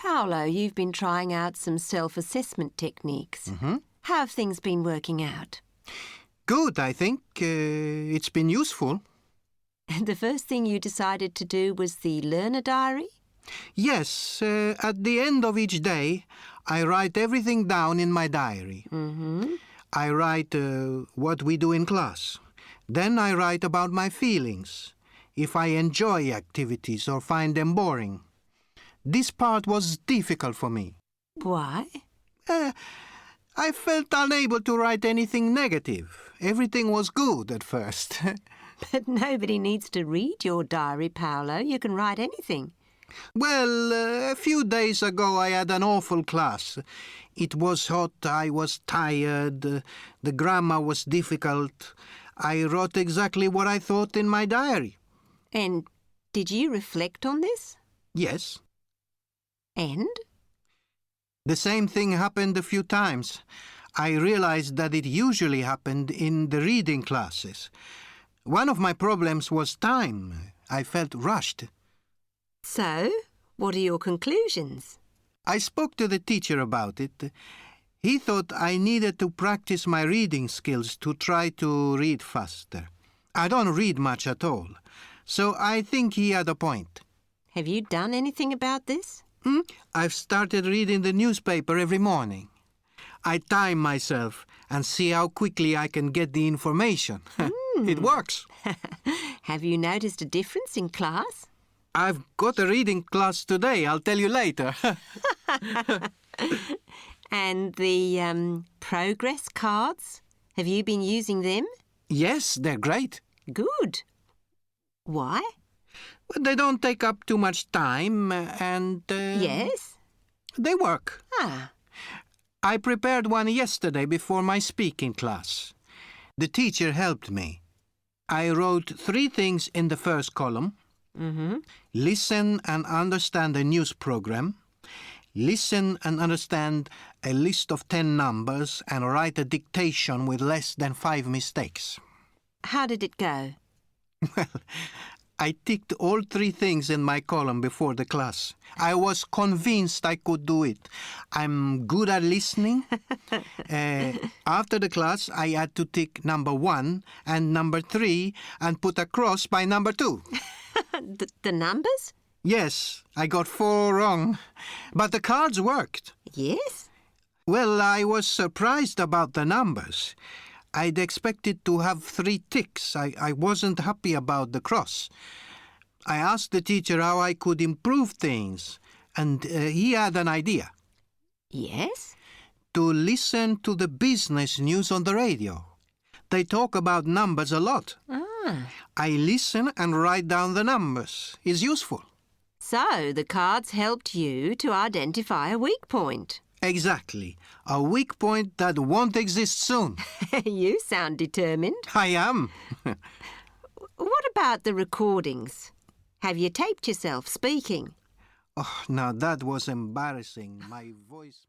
Paolo, you've been trying out some self-assessment techniques. How have things been working out? Good, I think. It's been useful. And the first thing you decided to do was the learner diary? Yes, at the end of each day, I write everything down in my diary. I write what we do in class. Then I write about my feelings, if I enjoy activities or find them boring. This part was difficult for me. Why? I felt unable to write anything negative. Everything was good at first. But nobody needs to read your diary, Paolo. You can write anything. Well, a few days ago I had an awful class. It was hot, I was tired, the grammar was difficult. I wrote exactly what I thought in my diary. And did you reflect on this? Yes. And? The same thing happened a few times. I realized that it usually happened in the reading classes. One of my problems was time. I felt rushed. So, what are your conclusions? I spoke to the teacher about it. He thought I needed to practice my reading skills to try to read faster. I don't read much at all, so I think he had a point. Have you done anything about this? I've started reading the newspaper every morning. I time myself and see how quickly I can get the information. It works. Have you noticed a difference in class? I've got a reading class today. I'll tell you later. And the progress cards? Have you been using them? Yes, they're great. Good. Why? But they don't take up too much time and... Yes? They work. Ah. I prepared one yesterday before my speaking class. The teacher helped me. I wrote 3 things in the first column. Listen and understand a news program. Listen and understand a list of 10 numbers and write a dictation with less than 5 mistakes. How did it go? Well, I ticked all 3 things in my column before the class. I was convinced I could do it. I'm good at listening. After the class, I had to tick number 1 and number 3 and put a cross by number 2. The numbers? Yes, I got 4 wrong. But the cards worked. Yes? Well, I was surprised about the numbers. I'd expected to have 3 ticks. I wasn't happy about the cross. I asked the teacher how I could improve things, and he had an idea. Yes? To listen to the business news on the radio. They talk about numbers a lot. I listen and write down the numbers. It's useful. So the cards helped you to identify a weak point. Exactly. A weak point that won't exist soon. You sound determined. I am. What about the recordings? Have you taped yourself speaking? Oh, now that was embarrassing. My voice...